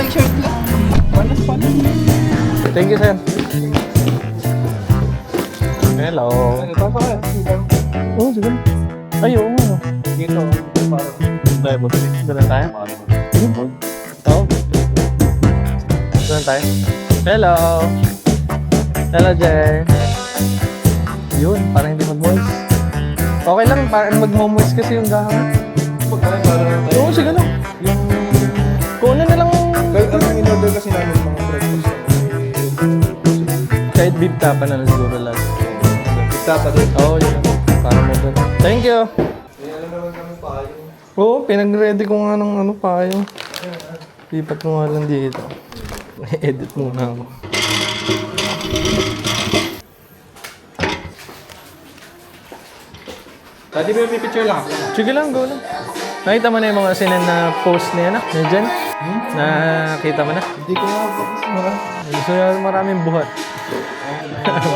nag-shirt lang. Panas. Thank you, sir. Hello. Oh, sige. Ay, oo. Dito, parang Tayo, doon tayo? Oo. Doon tayo? Hello. Hello, Jay. Yun, parang hindi mag-moist. Okay lang, parang mag-moist kasi yung gahangat. Oo, sige lang. Yung... Kung ano na lang... kahit ang in-order kasi namin mga breakfast. Kahit beef tapa na lang siguro lang. Tapa din. Oo, yun. Parang mo doon. Thank you. May alam naman kami payo. Oo, pinag-ready ko nga ng ano payo. Lipat ko nga lang dito. Edit muna ako. Daddy, may picture lang. Sige lang, go lang. Nakita mo na yung mga sinend na post niya na? Ni Jen? Nakita mo na? Hindi ko nga bakit mga. Gusto niya maraming buhat.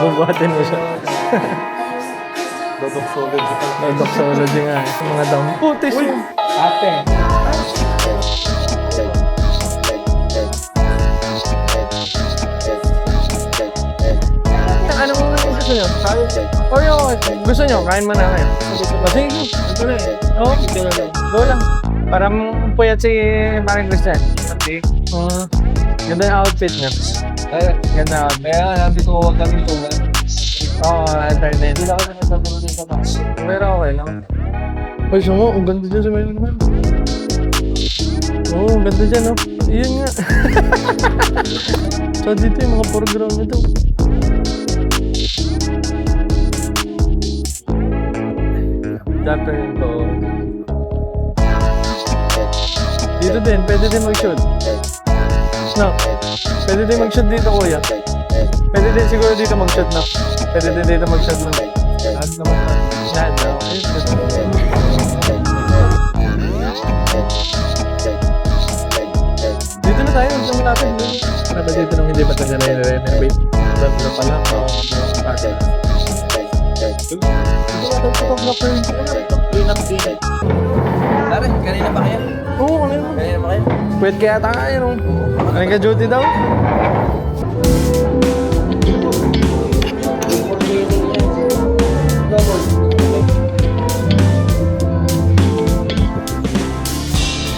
Bubuhatin mo siya. Dodoxology nga. Yung mga damputis mo. Ate. Ano mo gusto niyo? O yung gusto niyo, kain mo na kayo. Sige, ito na eh. Oo, go lang. Para puyat si Maring Christian. Ganda yung outfit niya. Ganda outfit. Kaya sabi ko huwag kami tulad. Oo, alternate. Hindi na kami nagtatulog sa taas. Pero okay lang. Ay, siya nga, ang ganda dyan sa may naman. Oo, ang ganda dyan, oh. Iyan nga. So, dito yung mga foreground nito. Chapter nito. Dito din, pwede din mag-shoot. No, pwede din mag-shoot dito, kuya. Pwede din siguro dito mag-shoot, no? Pwede din dito mag-shoot, no? Lahat naman natin. Lahat, no? Dito na tayo, gusto mo natin. Para ba dito nung hindi pa tayo na-renovate? Sabi na pala, kasi. Ito natin photographer. Clean up din. Tara, kanina pa kayo? Oo, ano yun? Kanina pa kayo? Pwede kaya tayo, no? Anong ka-duty daw?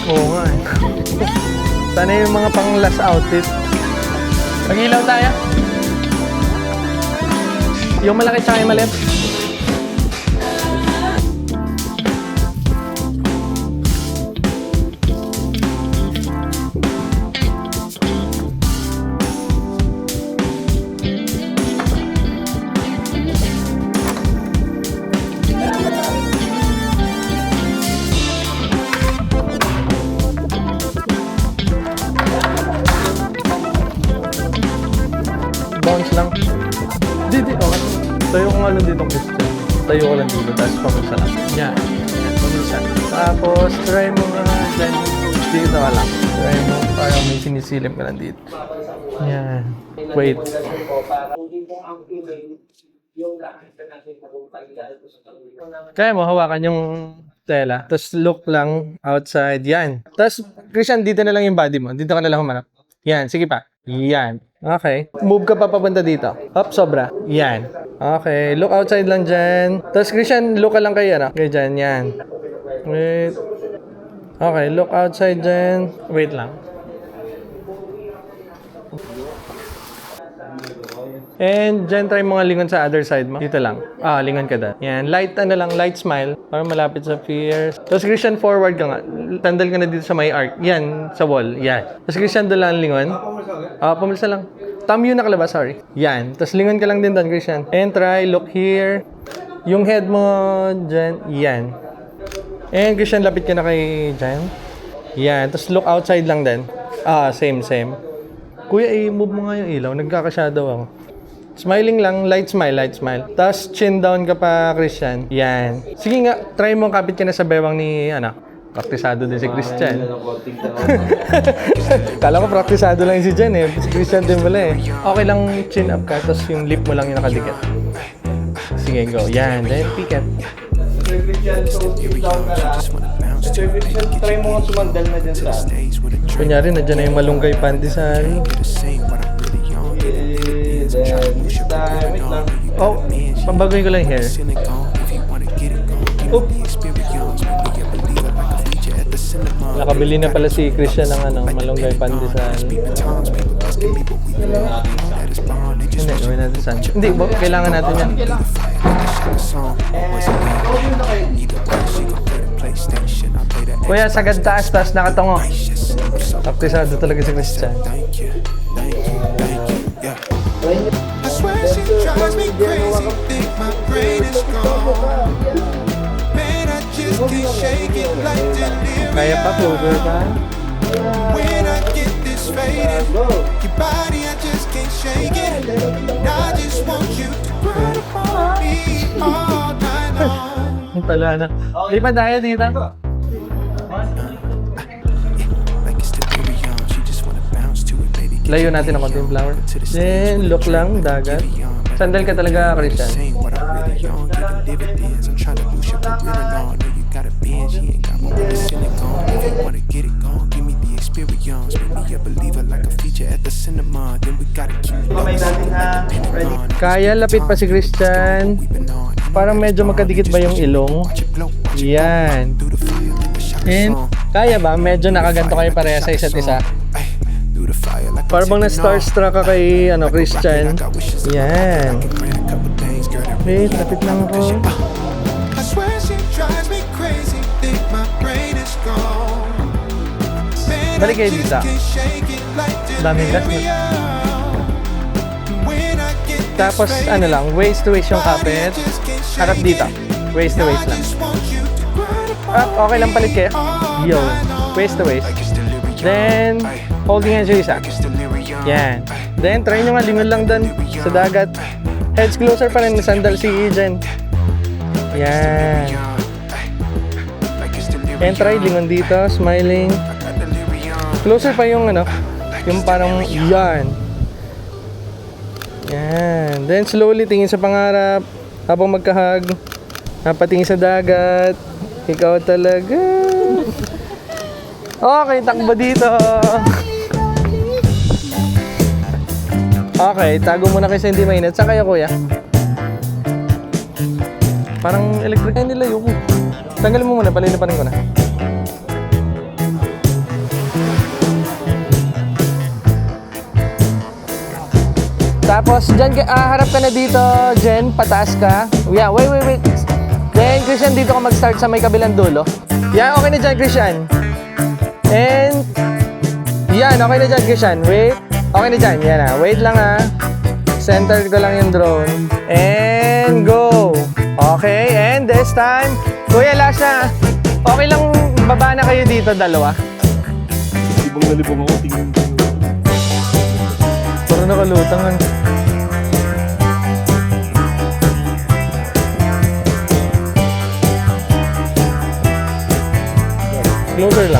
Oo nga eh. Sana yung mga pang last outfit. Mag-ilaw tayo. Yung malaki tsaka yung maliit. Bounce lang. Didi, okay. Tayo ko nga lang dito ang gusto. Tayo ko lang dito, tapos pamulsa lang. Yan. Pamulsa. Tapos, try mo nga dyan. Dito ka lang. Try mo, parang may sinisilip ka lang dito. Yan. Wait. Kaya mo, hawakan yung tela. Tapos look lang outside. Yan. Tapos, Christian, dito na lang yung body mo. Dito ka na lang humarap. Yan. Sige pa. Yan. Okay. Move ka pa papunta dito. Up, sobra. Yan. Okay. Look outside lang dyan. Tapos, Christian, look ka lang kay ano. Kaya dyan. Yan. Wait. Okay. Look outside dyan. Wait lang. And dyan, try mo nga lingon sa other side mo. Dito lang. Lingon ka dyan. Yan. Light, ano lang, light smile. Para malapit sa fears. Tapos, Christian, forward ka nga. Tandal ka na dito sa may arc. Yan, sa wall. Yan. Tapos, Christian, doon lang lingon. Pumulsa lang. Thumb yun nakalabas, sorry. Yan. Tapos, lingon ka lang din doon, Christian. And try, look here. Yung head mo dyan. Yan. And, Christian, lapit ka na kay dyan. Yan. Tapos, look outside lang din. Same. Kuya, i-move mo nga yung ilaw. Nagkaka-shadow ako. Smiling lang, light smile. Tapos chin down ka pa, Christian. Yan. Sige nga, try mo kapit ka na sa bewang ni, praktisado din si Christian. Kala ko praktisado lang si Jen eh. Si Christian din pala eh. Okay lang chin up ka, tapos yung lip mo lang yung nakadikit. Sige, go. Yan, then piket. Sir Christian, so keep down ka lang. Sir Christian, try mo nga sumandal na dyan sa Kunyari, nandiyan na yung malunggay pandesal. Oh, pambagoy ko lang yung hair. Oop. Nakabili na pala si Christian ng malunggay pandesal. Hindi, gawin natin saan. Hindi, kailangan natin yan. Kuya, sagad taas, taas nakatungo. Taktisado talaga si Christian. I swear she drives me crazy, think my brain is gone. Man, I just can't shake it like delirium. Kaya pa, closer pa. When I get this faded, your body, I just can't shake it. I just want you to run upon me all night long. Yung pala na. Di pa tayo dito. Like it's delirium, she just wanna bounce to it, baby. Layo natin ang konting flower. Then, look lang, dagat. Sandal ka talaga, Christian. Saying what I really on, giving dividends. I'm trying to boost your career and all. Know you got a binge, he ain't got more than it gone. If you wanna get it gone, give me the experience. Make me a believer like a feature at the cinema. Then we gotta keep it on. Kaya, lapit pa si Christian. Parang medyo magkadikit ba yung ilong? Yan. And, kaya ba? Medyo nakaganto kayo pareha sa isa't isa. Parang bang na-starstruck ka kay Christian. Yan. Wait, lapit lang ako. I swear she drives me crazy, think my brain is gone. Man, Balik kayo dito. Daming gas. Tapos lang, waist to waist yung kapit. Harap dito. Waist to waist lang. Okay lang palit kayo. Yo. Waist to waist. Then, holding hands yung isa. Yan. Then, try nyo nga, lingon lang doon sa dagat. Heads closer pa rin, sandal si Jen. Yan. And try, lingon dito, smiling. Closer pa yung yung parang yan. Yan. Then, slowly, tingin sa pangarap. Habang magkahag. Patingin sa dagat. Ikaw talaga. Okay, takbo dito. Okay, tago muna kasi hindi mainit. Saan kayo, kuya? Parang electric na nilayo ko. Tanggalin mo muna, palilipanin ko na. Tapos, dyan, harap ka na dito, Jen. Pataas ka. Yeah, wait. Then, Christian, dito ka mag-start sa may kabilang dulo. Yeah, okay na dyan, Christian. And, yan, okay na dyan, Christian. Wait. Okay na dyan, yan wait lang Center ko lang yung drone. And go. Okay, and this time, kuya, last na. Okay lang, baba na kayo dito, dalawa. Libong na libong ako, tingin. Puro nakalutangan.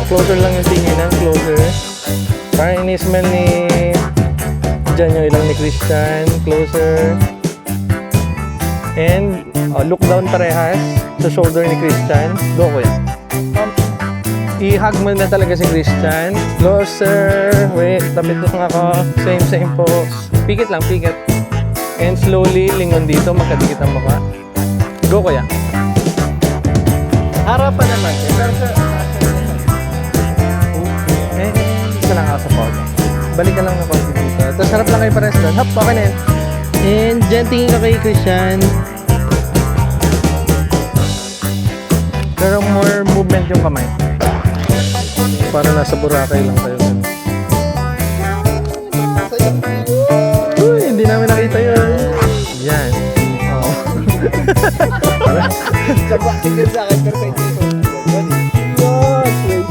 Closer lang yung tinginan, closer. Parang ini-smell ni dyan yung ilang ni Christian, closer. And look down parehas sa shoulder ni Christian. Go, kuya. I-hug mo na talaga si Christian. Closer. Wait, tapit lang ako. Same pose. Pikit lang, pikit. And slowly, lingon dito, magkadikit ang mukha. Go, kuya. Harapan naman. Isa lang ako sa photo. Balik ka lang na konti dito. Tapos harap lang kayo pares doon. Hop, okay na yun. And dyan, tingin ka kay Christian. Pero more movement yung kamay. Para nasa Boracay lang tayo. Uy, hindi namin nakita yun. Yan. Oh. Tingnan sa akin, pero sa inyo ito.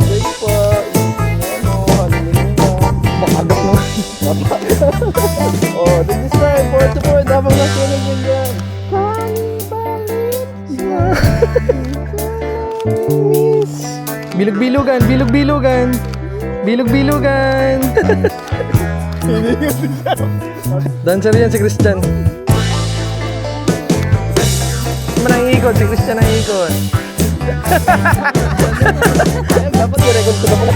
Wait po. Makagak mo. Oh, this is time. Forward to forward. Habang nasunog yun yan. Bilog-bilugan. Dancer yan si Christian. Manang ikot, si Christian ang ikot. Dapat i-record ko na pala.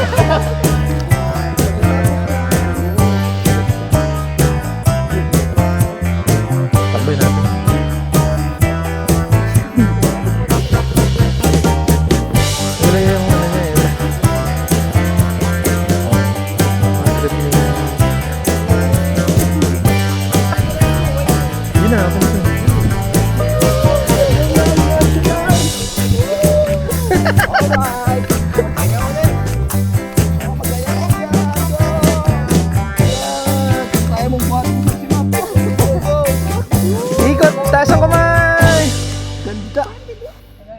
Step! Taas ang kamay! Ganda.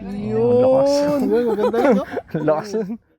Lakas. Yun. Maganda yun, no? Lakas nun.